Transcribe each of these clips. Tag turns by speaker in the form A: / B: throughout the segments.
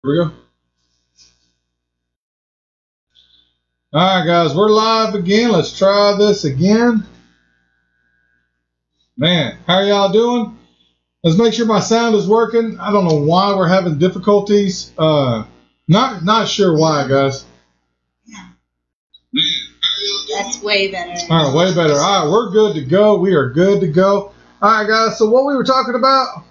A: Here we go. Alright guys, we're live again. Let's try this again. Man, how are y'all doing? Let's make sure my sound is working. I don't know why we're having difficulties. Not sure why, guys.
B: That's way better.
A: Alright, way better. Alright, we're good to go. We are good to go. Alright guys, so what we were talking about,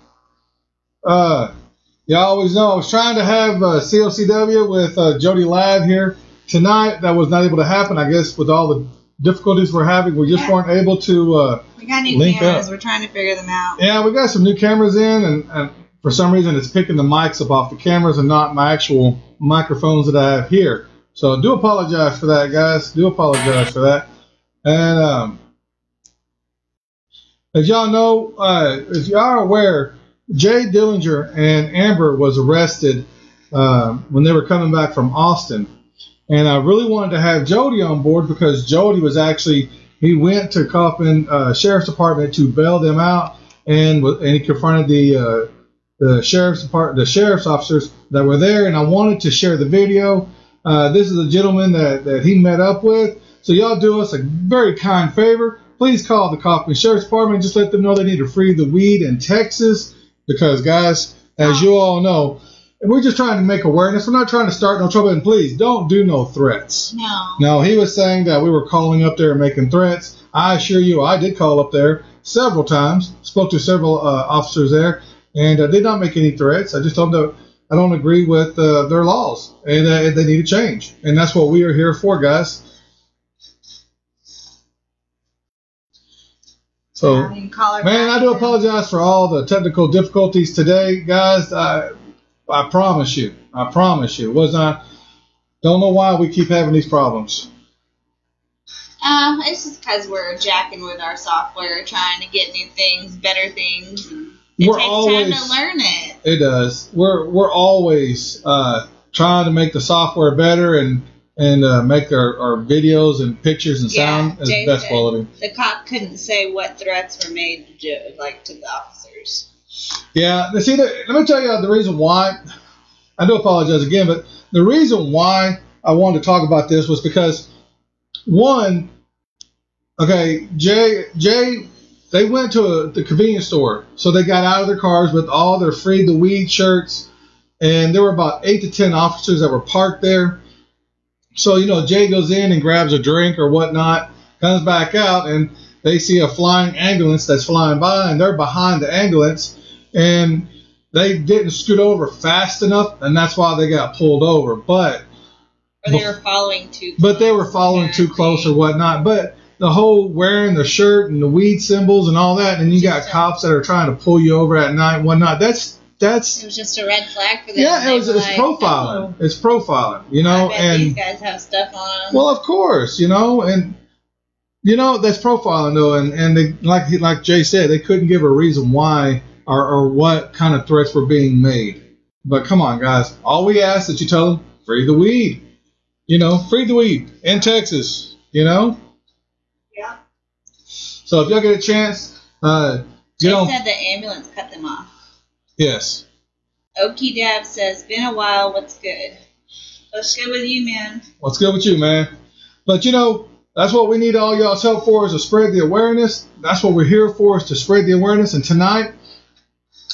A: y'all always know I was trying to have COCW with Jody Ladd here tonight. That was not able to happen, I guess, with all the difficulties we're having. We just weren't able to
B: we got new
A: link
B: cameras.
A: up.
B: We're trying to figure them out.
A: Yeah, we got some new cameras in, and for some reason it's picking the mics up off the cameras and not my actual microphones that I have here. So do apologize for that, guys. Do apologize for that. And as y'all know, as y'all are aware, Jay Dillinger and Amber was arrested when they were coming back from Austin. And I really wanted to have Jody on board because Jody was actually, he went to Kaufman Sheriff's Department to bail them out, and he confronted the sheriff's department, the sheriff's officers that were there. And I wanted to share the video. This is a gentleman that he met up with. So y'all do us a very kind favor. Please call the Kaufman Sheriff's Department and just let them know they need to free the weed in Texas. Because, guys, as you all know, we're just trying to make awareness. We're not trying to start no trouble. And please, don't do no threats.
B: No.
A: No, he was saying that we were calling up there and making threats. I assure you, I did call up there several times. Spoke to several officers there. And did not make any threats. I just told them that I don't agree with their laws. And they need to change. And that's what we are here for, guys. So, man, I do apologize for all the technical difficulties today, guys. I promise you. It was not. Don't know why we keep having these problems.
B: It's just because we're jacking with our software, trying to get new things, better things. And it takes time to learn it.
A: It does. We're always trying to make the software better and make our videos and pictures and sound as best quality.
B: The cop couldn't say what threats were made to the officers.
A: Yeah, see, let me tell you the reason why. I do apologize again, but the reason why I wanted to talk about this was because, one, okay, Jay, they went to the convenience store, so they got out of their cars with all their free the weed shirts, and there were about 8 to 10 officers that were parked there. So, you know, Jay goes in and grabs a drink or whatnot, comes back out, and they see a flying ambulance that's flying by, and they're behind the ambulance, and they didn't scoot over fast enough, and that's why they got pulled over. But
B: they were following too close.
A: But they were following too close or whatnot. But the whole wearing the shirt and the weed symbols and all that, and you got cops that are trying to pull you over at night and whatnot. It was
B: just a red flag for them.
A: Yeah, it's profiling. It's profiling, you know.
B: I bet
A: and
B: these guys have stuff on them.
A: Well, of course, you know, and you know that's profiling though, and they, like Jay said, they couldn't give a reason why or what kind of threats were being made. But come on, guys, all we ask is that you tell them free the weed, you know, free the weed in Texas, you know.
B: Yeah.
A: So if y'all get a chance,
B: Jay said the ambulance cut them off.
A: Yes.
B: Okie Dab says, been a while, what's good? What's good with you, man?
A: What's good with you, man? But, you know, that's what we need all y'all's help for, is to spread the awareness. That's what we're here for, is to spread the awareness. And tonight,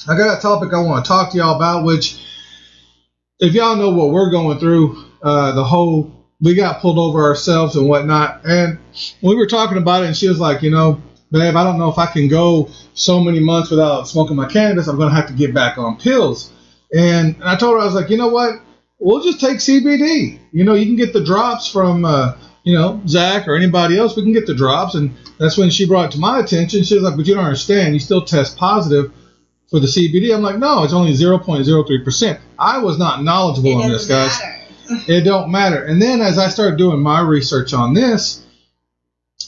A: I got a topic I want to talk to y'all about, which, if y'all know what we're going through, we got pulled over ourselves and whatnot. And we were talking about it, and she was like, you know, babe, I don't know if I can go so many months without smoking my cannabis. I'm going to have to get back on pills. And I told her, I was like, you know what? We'll just take CBD. You know, you can get the drops from, you know, Zach or anybody else. We can get the drops. And that's when she brought it to my attention. She was like, but you don't understand. You still test positive for the CBD. I'm like, no, it's only 0.03%. I was not knowledgeable on this, guys. It don't matter. And then as I started doing my research on this,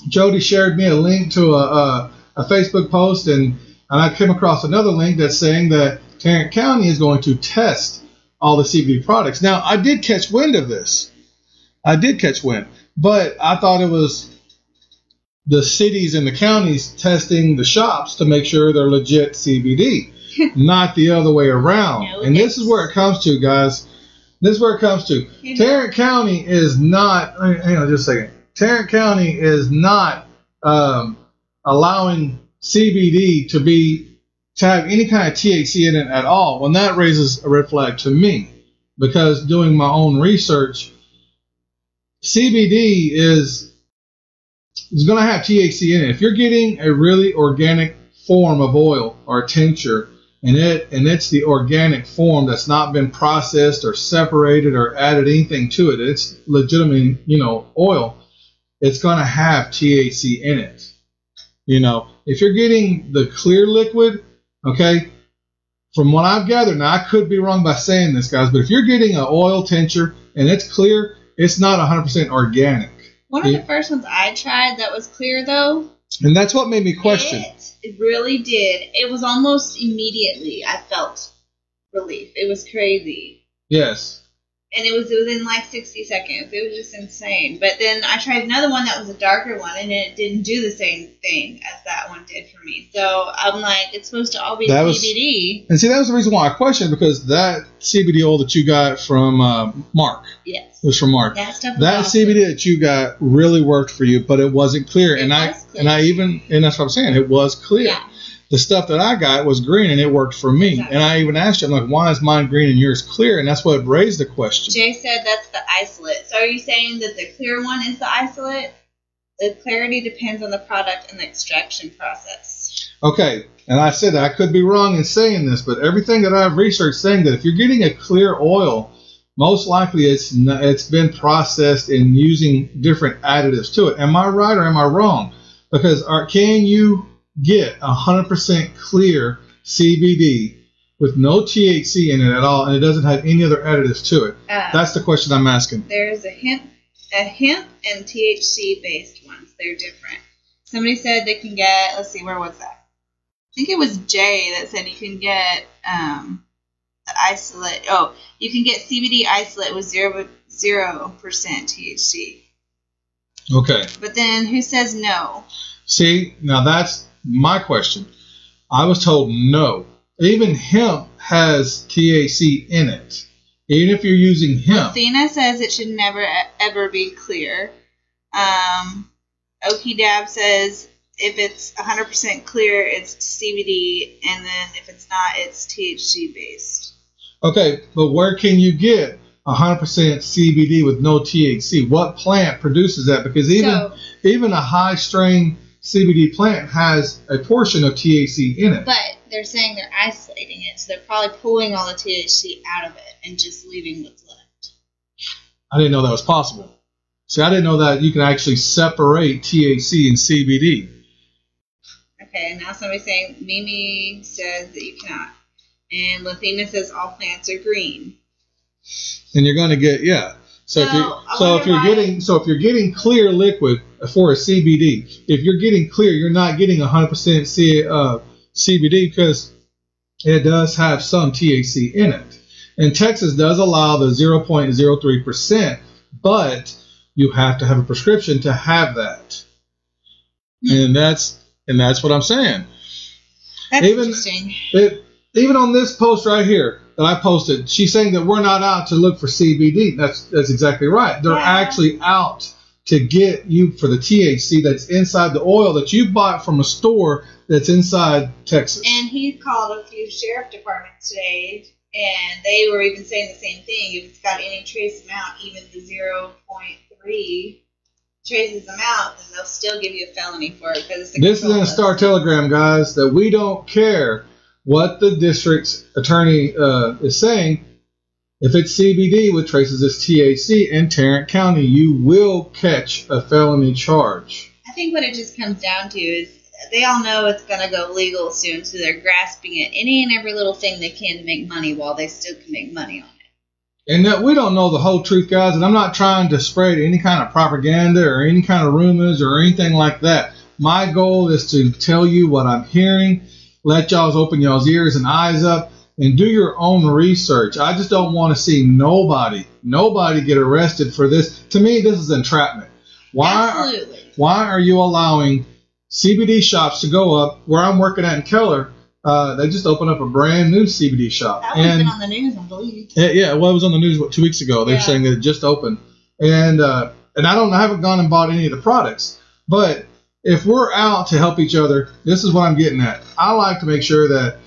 A: Jody shared me a link to a Facebook post, and I came across another link that's saying that Tarrant County is going to test all the CBD products. Now, I did catch wind of this. But I thought it was the cities and the counties testing the shops to make sure they're legit CBD, not the other way around. No, and this is where it comes to, guys. This is where it comes to. Tarrant County is not. Hang on just a second. Tarrant County is not allowing CBD to have any kind of THC in it at all. When that raises a red flag to me, because doing my own research, CBD is going to have THC in it. If you're getting a really organic form of oil or tincture, and it's the organic form that's not been processed or separated or added anything to it, it's legitimate, oil, it's going to have THC in it. If you're getting the clear liquid, okay, from what I've gathered, now I could be wrong by saying this, guys, but if you're getting an oil tincture and it's clear, it's not 100% organic.
B: One of the first ones I tried that was clear, though.
A: And that's what made me question.
B: It really did. It was almost immediately I felt relief. It was crazy.
A: Yes.
B: And it was within like 60 seconds. It was just insane. But then I tried another one that was a darker one, and it didn't do the same thing as that one did for me. So I'm like, it's supposed to all be CBD.
A: And see, that was the reason why I questioned, because that CBD oil that you got from Mark.
B: Yes.
A: It was from Mark.
B: That
A: CBD that you got really worked for you, but it wasn't clear. And that's what I'm saying. It was clear.
B: Yeah.
A: The stuff that I got was green, and it worked for me. Exactly. And I even asked you, I'm like, why is mine green and yours clear? And that's what raised the question.
B: Jay said that's the isolate. So are you saying that the clear one is the isolate? The clarity depends on the product and the extraction process.
A: Okay. And I said that I could be wrong in saying this, but everything that I've researched saying that if you're getting a clear oil, most likely it's been processed and using different additives to it. Am I right or am I wrong? Because can you get 100% clear CBD with no THC in it at all, and it doesn't have any other additives to it? That's the question I'm asking.
B: There's a hemp and THC based ones. They're different. Somebody said they can get, let's see, where was that? I think it was Jay that said you can get the isolate. Oh, you can get CBD isolate with 0% THC.
A: Okay.
B: But then who says no? See,
A: now that's my question. I was told no. Even hemp has THC in it. Even if you're using hemp.
B: Athena says it should never ever be clear. Okie Dab says if it's 100% clear, it's CBD, and then if it's not, it's THC based.
A: Okay, but where can you get 100% CBD with no THC? What plant produces that? Because even a high strain CBD plant has a portion of THC in it.
B: But they're saying they're isolating it, so they're probably pulling all the THC out of it and just leaving what's left.
A: I didn't know that was possible. See, I didn't know that you can actually separate THC and CBD.
B: Okay, and now somebody's saying, Mimi says that you cannot. And Lathina says all plants are green.
A: And you're going to get, yeah. So if you're getting clear liquid for a CBD, if you're getting clear, you're not getting 100% CBD because it does have some THC in it. And Texas does allow the 0.03%, but you have to have a prescription to have that. And that's what I'm saying.
B: That's interesting.
A: Even on this post right here that I posted, she's saying that we're not out to look for CBD. That's exactly right. They're actually out to get you for the THC that's inside the oil that you bought from a store that's inside Texas.
B: And he called a few sheriff departments today, and they were even saying the same thing. If it's got any trace amount, even the 0.3 traces them out, then they'll still give you a felony for it. Because this is
A: in a Star Telegram, guys, that we don't care what the district's attorney is saying. If it's CBD with traces of THC in Tarrant County, you will catch a felony charge.
B: I think what it just comes down to is they all know it's going to go legal soon, so they're grasping at any and every little thing they can to make money while they still can make money on it.
A: And that we don't know the whole truth, guys, and I'm not trying to spread any kind of propaganda or any kind of rumors or anything like that. My goal is to tell you what I'm hearing, let y'all open y'all's ears and eyes up, and do your own research. I just don't want to see nobody get arrested for this. To me, this is entrapment.
B: Absolutely.
A: Why are you allowing CBD shops to go up where I'm working at in Keller? They just opened up a brand new CBD shop.
B: That one's been on the news, I believe.
A: Yeah, well, it was on the news 2 weeks ago. They're saying that it just opened. And I haven't gone and bought any of the products. But if we're out to help each other, this is what I'm getting at. I like to make sure that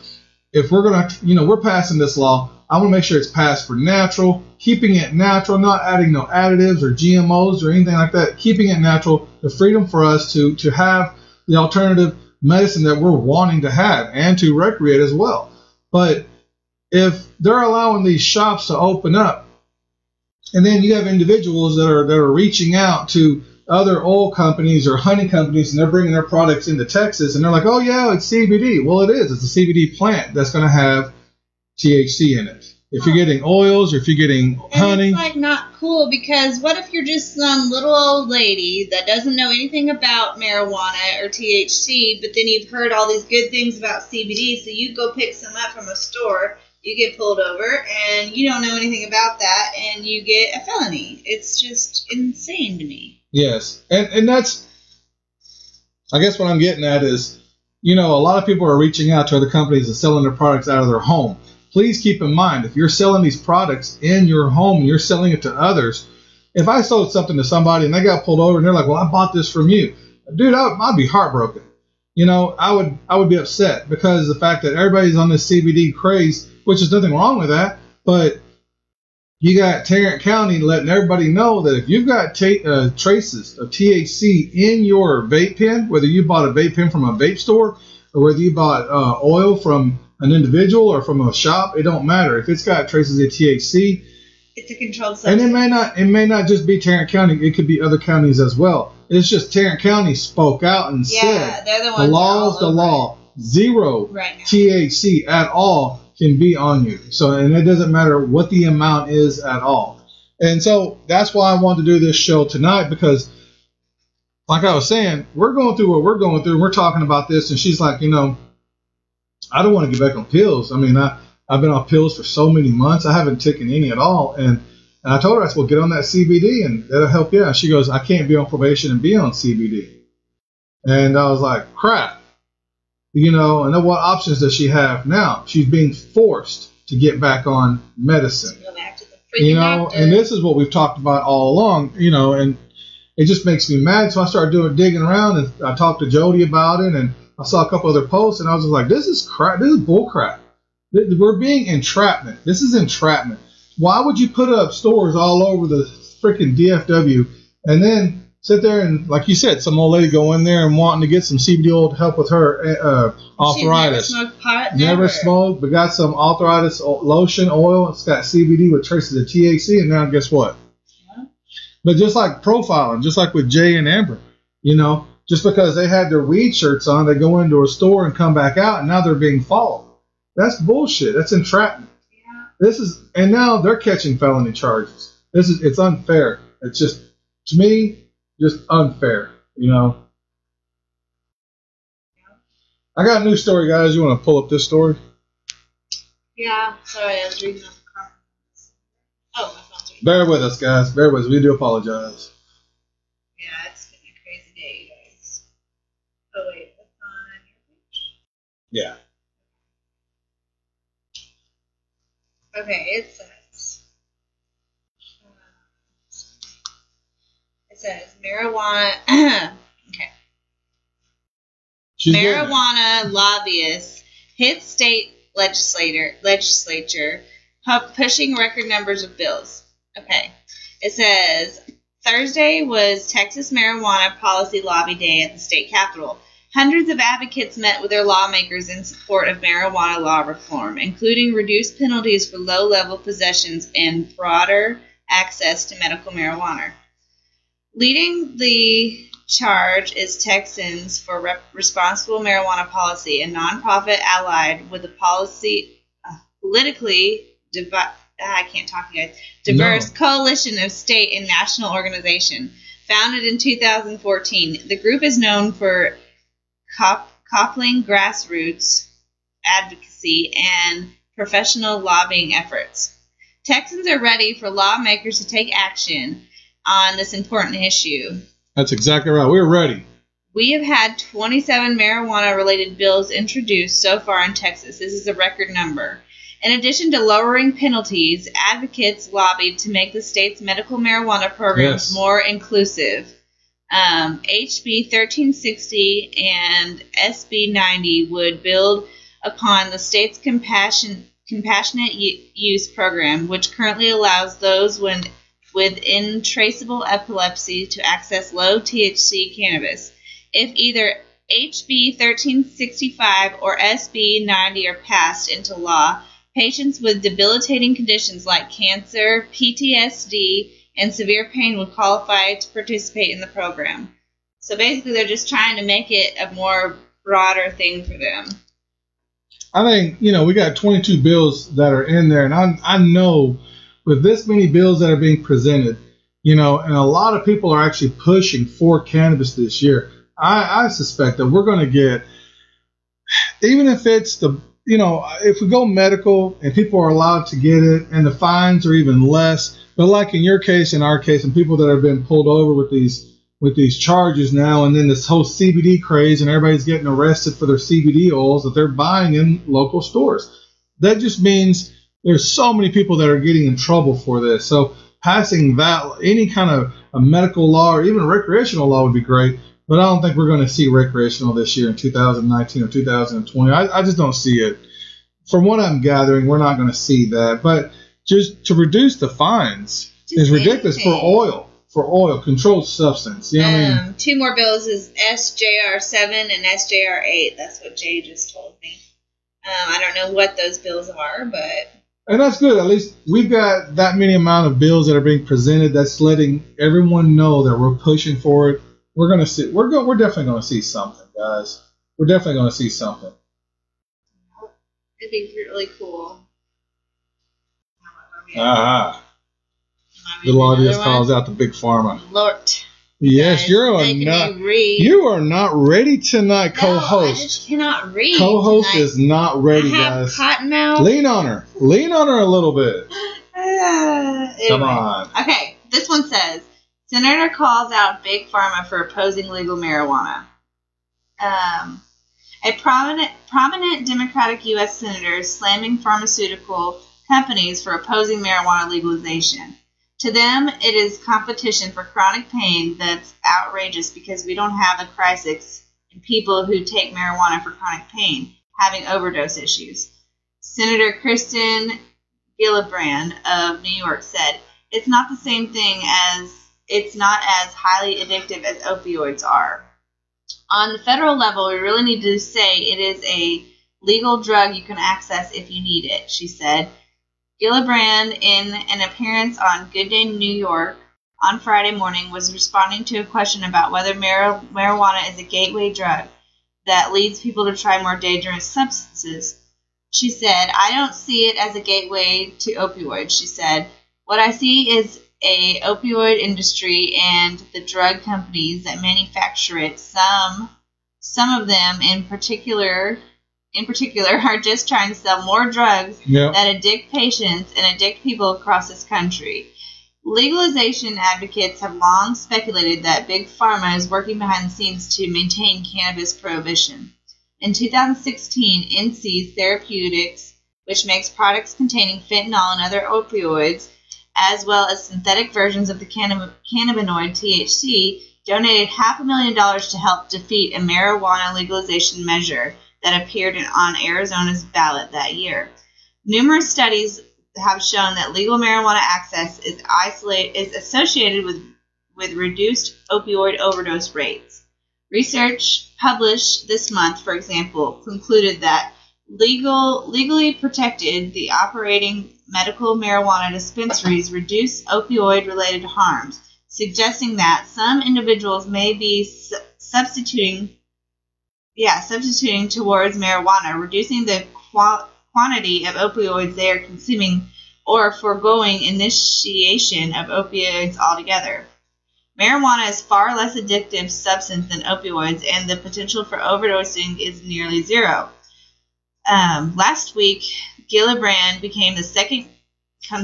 A: if we're going to, we're passing this law, I want to make sure it's passed for natural, keeping it natural, not adding no additives or GMOs or anything like that, keeping it natural, the freedom for us to have the alternative medicine that we're wanting to have and to recreate as well. But if they're allowing these shops to open up, and then you have individuals that are reaching out to other oil companies or honey companies, and they're bringing their products into Texas, and they're like, oh yeah, it's CBD. Well, it is. It's a CBD plant that's going to have THC in it. If you're getting oils or if you're getting honey.
B: It's like not cool, because what if you're just some little old lady that doesn't know anything about marijuana or THC, but then you've heard all these good things about CBD, so you go pick some up from a store, you get pulled over, and you don't know anything about that, and you get a felony. It's just insane to me.
A: Yes, and that's, I guess what I'm getting at is, a lot of people are reaching out to other companies and selling their products out of their home. Please keep in mind, if you're selling these products in your home and you're selling it to others, if I sold something to somebody and they got pulled over and they're like, well, I bought this from you, dude, I'd be heartbroken. I would be upset because of the fact that everybody's on this CBD craze, which is nothing wrong with that, but you got Tarrant County letting everybody know that if you've got traces of THC in your vape pen, whether you bought a vape pen from a vape store or whether you bought oil from an individual or from a shop, it don't matter. If it's got traces of THC,
B: it's a controlled substance.
A: And it may not just be Tarrant County, it could be other counties as well. It's just Tarrant County spoke out and said
B: they're the ones
A: the law is the law. Zero THC at all can be on you. So, and it doesn't matter what the amount is at all. And so that's why I wanted to do this show tonight, because like I was saying, we're going through what we're going through. We're talking about this, and she's like, I don't want to get back on pills. I mean, I've been on pills for so many months. I haven't taken any at all. And I told her, I said, well, get on that CBD and that'll help you out. She goes, I can't be on probation and be on CBD. And I was like, crap. And then what options does she have now? She's being forced to get back on medicine.
B: Go back to the doctor.
A: And this is what we've talked about all along, and it just makes me mad. So I started digging around, and I talked to Jody about it, and I saw a couple other posts, and I was just like, this is crap. This is bull crap. We're being entrapment. This is entrapment. Why would you put up stores all over the freaking DFW and then sit there and, like you said, some old lady go in there and wanting to get some CBD oil to help with her arthritis.
B: She's never smoked pot.
A: Never smoked, but got some arthritis lotion oil. It's got CBD with traces of THC, and now guess what? Yeah. But just like profiling, just like with Jay and Amber, just because they had their weed shirts on, they go into a store and come back out, and now they're being followed. That's bullshit. That's entrapment. Yeah. And now they're catching felony charges. It's unfair. It's just, to me, just unfair. I got a new story, guys. You want to pull up this story?
B: Yeah. Sorry, I was reading off the comments. Oh, my phone's reading.
A: Bear with us, guys. Bear with us. We do apologize.
B: Yeah, it's been a crazy day, you guys. Oh, wait. What's on your page?
A: Yeah.
B: Okay, it says marijuana. Okay. Marijuana lobbyists hit state legislature pushing record numbers of bills. Okay. It says Thursday was Texas Marijuana Policy Lobby Day at the state capitol. Hundreds of advocates met with their lawmakers in support of marijuana law reform, including reduced penalties for low-level possessions and broader access to medical marijuana. Leading the charge is Texans for Responsible Marijuana Policy, a nonprofit allied with the politically diverse coalition of state and national organizations. Founded in 2014, the group is known for coupling grassroots advocacy and professional lobbying efforts. Texans are ready for lawmakers to take action on this important issue.
A: That's exactly right. We're ready.
B: We have had 27 marijuana-related bills introduced so far in Texas. This is a record number. In addition to lowering penalties, advocates lobbied to make the state's medical marijuana programs more inclusive. HB 1360 and SB 90 would build upon the state's compassionate use program, which currently allows those with intraceable epilepsy to access low THC cannabis. If either HB 1365 or SB 90 are passed into law, patients with debilitating conditions like cancer, PTSD, and severe pain would qualify to participate in the program. So basically, they're just trying to make it a more broader thing for them.
A: I think, we got 22 bills that are in there, and I know with this many bills that are being presented, and a lot of people are actually pushing for cannabis this year. I suspect that we're going to get, even if it's if we go medical and people are allowed to get it and the fines are even less, but like in your case, in our case, and people that have been pulled over with these charges now, and then this whole CBD craze and everybody's getting arrested for their CBD oils that they're buying in local stores. That just means there's so many people that are getting in trouble for this. So passing that, any kind of a medical law or even a recreational law would be great. But I don't think we're going to see recreational this year in 2019 or 2020. I just don't see it. From what I'm gathering, we're not going to see that. But just to reduce the fines is ridiculous for oil, controlled substance. You know what I mean?
B: Two more bills is SJR 7 and SJR 8. That's what Jay just told me. I don't know what those bills are, but...
A: And that's good. At least we've got that many amount of bills that are being presented. That's letting everyone know that we're pushing for it. We're going to see. We're definitely going to see something, guys. We're definitely going to see something.
B: It'd be really cool.
A: The audience calls out the big pharma.
B: Lord.
A: Yes, you are not ready tonight, co-host.
B: I just cannot read.
A: Co-host is not ready, guys.
B: Cotton mouth.
A: Lean on her a little bit.
B: Anyway.
A: Come on.
B: Okay, this one says, Senator calls out Big Pharma for opposing legal marijuana. A prominent Democratic U.S. senator is slamming pharmaceutical companies for opposing marijuana legalization. To them, it is competition for chronic pain that's outrageous because we don't have a crisis in people who take marijuana for chronic pain having overdose issues. Senator Kristen Gillibrand of New York said, it's not the same thing as it's not as highly addictive as opioids are. On the federal level, we really need to say it is a legal drug you can access if you need it, she said. Gillibrand, in an appearance on Good Day New York on Friday morning, was responding to a question about whether marijuana is a gateway drug that leads people to try more dangerous substances. She said, I don't see it as a gateway to opioids, she said. What I see is a opioid industry and the drug companies that manufacture it. Some of them in particular are just trying to sell more drugs that addict patients and addict people across this country. Legalization advocates have long speculated that Big Pharma is working behind the scenes to maintain cannabis prohibition. In 2016, NC Therapeutics, which makes products containing fentanyl and other opioids, as well as synthetic versions of the cannabinoid THC, donated $500,000 to help defeat a marijuana legalization measure that appeared on Arizona's ballot that year. Numerous studies have shown that legal marijuana access is associated with reduced opioid overdose rates. Research published this month, for example, concluded that legally protected the operating medical marijuana dispensaries reduce opioid-related harms, suggesting that some individuals may be substituting towards marijuana, reducing the quantity of opioids they are consuming or foregoing initiation of opioids altogether. Marijuana is far less addictive substance than opioids, and the potential for overdosing is nearly zero. Last week, Gillibrand became the second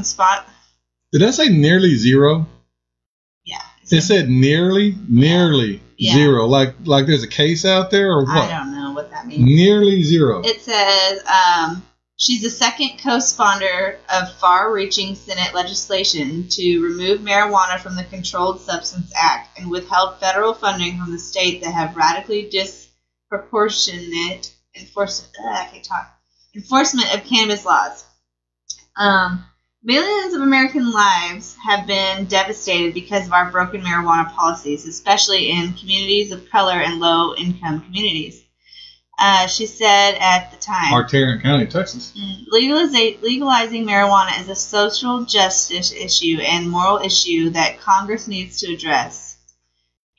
B: spot.
A: Did I say nearly zero?
B: Yeah,
A: It said nearly zero. Like there's a case out there or what?
B: I don't know what that means.
A: Nearly zero.
B: It says she's the second co-sponsor of far-reaching Senate legislation to remove marijuana from the Controlled Substance Act and withheld federal funding from the state that have radically disproportionate enforcement of cannabis laws. Millions of American lives have been devastated because of our broken marijuana policies, especially in communities of color and low-income communities. She said at the time,
A: Our Tarrant County, Texas.
B: Legalizing marijuana is a social justice issue and moral issue that Congress needs to address.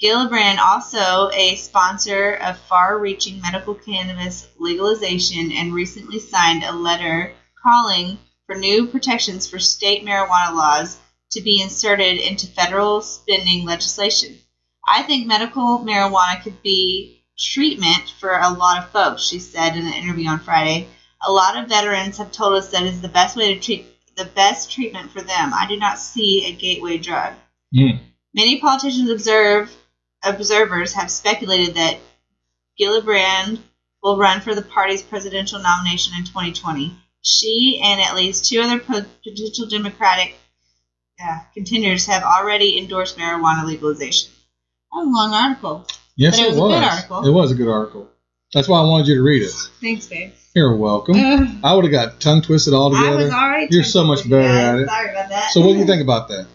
B: Gillibrand, also a sponsor of far-reaching medical cannabis legalization, and recently signed a letter calling for new protections for state marijuana laws to be inserted into federal spending legislation. I think medical marijuana could be treatment for a lot of folks, she said in an interview on Friday. A lot of veterans have told us that it's the best way to treat, the best treatment for them. I do not see a gateway drug. Many politicians observers have speculated that Gillibrand will run for the party's presidential nomination in 2020. She and at least two other potential Democratic contenders have already endorsed marijuana legalization. That was a long article.
A: Yes,
B: but it was a good article.
A: It was a good article. That's why I wanted you to read it.
B: Thanks, babe.
A: You're welcome. I would have got tongue twisted all together.
B: I was already
A: You're so much better at it.
B: Sorry about that.
A: So what do you think about that?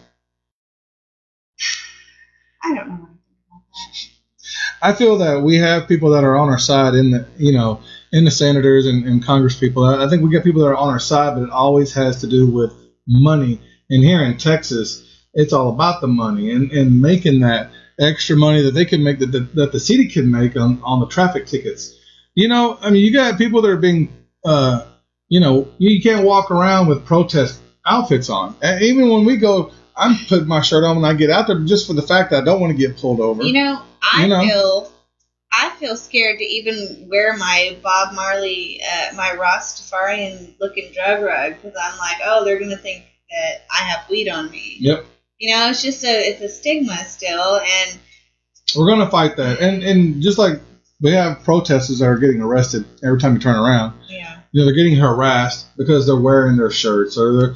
B: I don't know what I think about that.
A: I feel that we have people that are on our side in the, in the senators and Congress people. I think we get people that are on our side, but it always has to do with money. And here in Texas, it's all about the money and making that extra money that they can make, that the city can make on the traffic tickets. You got people that are being, you can't walk around with protest outfits on. And even when we go, I'm putting my shirt on when I get out there just for the fact that I don't want to get pulled over.
B: I feel scared to even wear my Bob Marley, my Rastafarian looking drug rug, because I'm like, oh, they're gonna think that I have weed on me.
A: Yep.
B: It's just it's a stigma still, and
A: we're gonna fight that. And just like we have protesters that are getting arrested every time you turn around.
B: Yeah.
A: They're getting harassed because they're wearing their shirts, or they're,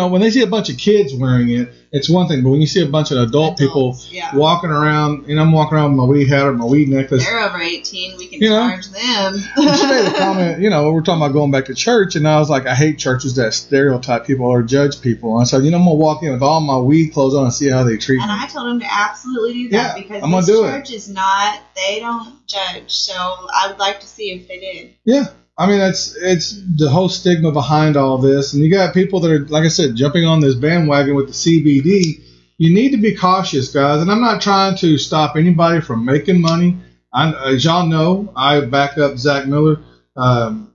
A: when they see a bunch of kids wearing it, it's one thing. But when you see a bunch of adults, people walking around, I'm walking around with my weed hat or my weed necklace.
B: They're over 18. We can charge them.
A: She made a comment, we're talking about going back to church, and I was like, I hate churches that stereotype people or judge people. And I said, I'm going to walk in with all my weed clothes on and see how they treat me.
B: And I told them to absolutely do that, because
A: I'm
B: this church
A: it.
B: is not, they don't judge. So I would like to see if they did.
A: Yeah. I mean, it's the whole stigma behind all this. And you got people that are, like I said, jumping on this bandwagon with the CBD. You need to be cautious, guys. And I'm not trying to stop anybody from making money. As y'all know, I back up Zach Miller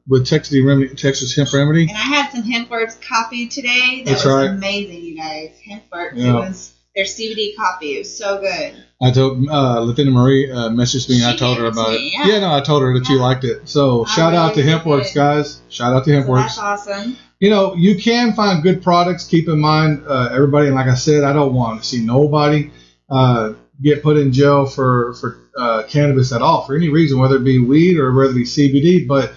A: with Texas Hemp Remedy. And
B: I had some HempWorks coffee today. That was amazing, you guys. HempWorks. Yeah. It was their CBD coffee. It was so good.
A: I told Latina Marie messaged me. I told her about it. I told her that you liked it. So shout out to HempWorks, guys. Shout out to HempWorks.
B: That's awesome.
A: You can find good products. Keep in mind, everybody, and like I said, I don't want to see nobody get put in jail for cannabis at all, for any reason, whether it be weed or whether it be CBD. But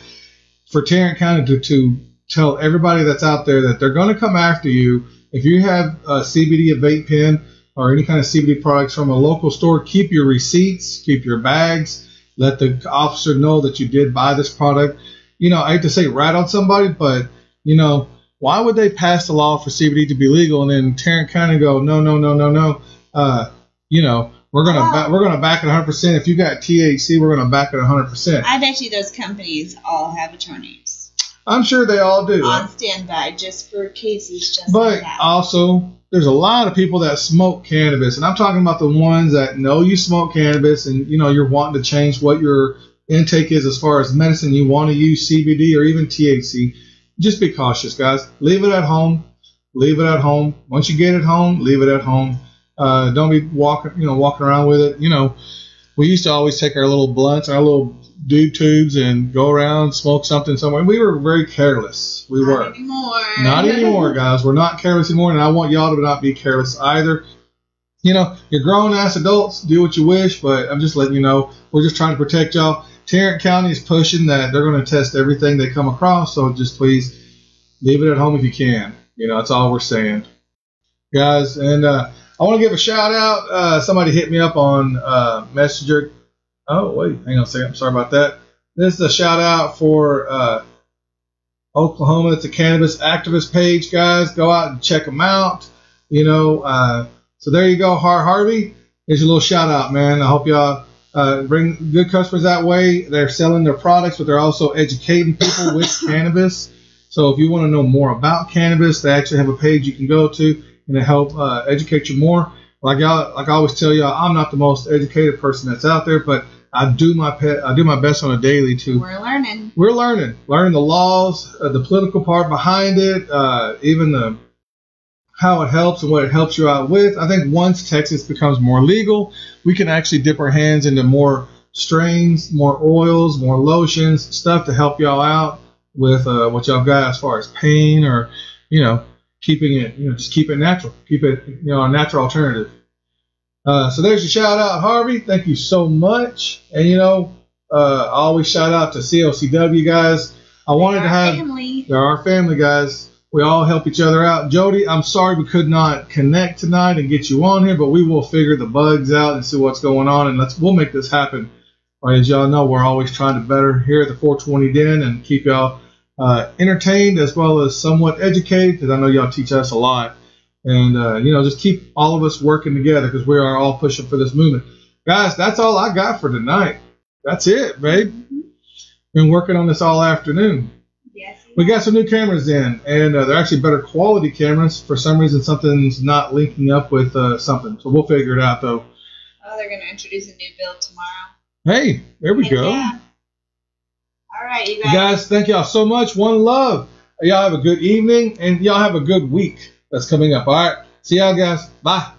A: for Tarrant County to tell everybody that's out there that they're going to come after you if you have a CBD, a vape pen, or any kind of CBD products from a local store, keep your receipts, keep your bags, let the officer know that you did buy this product. I hate to say rat on somebody, but, why would they pass the law for CBD to be legal and then Tarrant County go, no. We're gonna back it 100%. If you got THC, we're gonna back it 100%.
B: I bet you those companies all have attorneys.
A: I'm sure they all do.
B: On standby, just for cases just
A: but
B: like that.
A: Also, there's a lot of people that smoke cannabis, and I'm talking about the ones that know you smoke cannabis and, you're wanting to change what your intake is as far as medicine. You want to use CBD or even THC. Just be cautious, guys. Leave it at home. Leave it at home. Once you get it home, leave it at home. Don't be walking around with it. We used to always take our little blunts, our little dude tubes, and go around, smoke something somewhere. We were very careless. We were.
B: Not anymore.
A: Not anymore, guys. We're not careless anymore, and I want y'all to not be careless either. you know, you're grown-ass adults, do what you wish, but I'm just letting you know, we're just trying to protect y'all. Tarrant County is pushing that they're going to test everything they come across, so just please leave it at home if you can. You know, that's all we're saying, guys. And I want to give a shout-out. Somebody hit me up on Messenger. Oh, wait, hang on a second. I'm sorry about that. This is a shout-out for Oklahoma. It's a cannabis activist page, guys. Go out and check them out. You know, so there you go, Harvey. Here's your little shout out, man. I hope y'all bring good customers that way. They're selling their products, but they're also educating people with cannabis. So if you want to know more about cannabis, they actually have a page you can go to and to help educate you more. Like I always tell y'all, I'm not the most educated person that's out there, but I do my best on a daily to. We're learning the laws, the political part behind it, even how it helps and what it helps you out with. I think once Texas becomes more legal, we can actually dip our hands into more strains, more oils, more lotions, stuff to help y'all out with what y'all got as far as pain or, you know, keeping it, you know, just keep it natural, keep it, you know, a natural alternative. So there's your shout out, Harvey. Thank you so much. And, you know, I always shout out to CLCW guys. I wanted to have, they're our family, guys. We all help each other out. Jody, I'm sorry we could not connect tonight and get you on here, but we will figure the bugs out and see what's going on, and we'll make this happen. All right, as y'all know, we're always trying to better here at the 420 Den and keep y'all entertained as well as somewhat educated, because I know y'all teach us a lot. And, you know, just keep all of us working together because we are all pushing for this movement. Guys, that's all I got for tonight. That's it, babe. Been working on this all afternoon.
B: Yes.
A: We got some new cameras in, and they're actually better quality cameras. For some reason, something's not linking up with something. So we'll figure it out, though.
B: Oh, they're going to introduce a new build tomorrow.
A: Hey, there we go.
B: Yeah. All right, you
A: guys, thank y'all so much. One love. Y'all have a good evening, and y'all have a good week that's coming up. All right. See y'all, guys. Bye.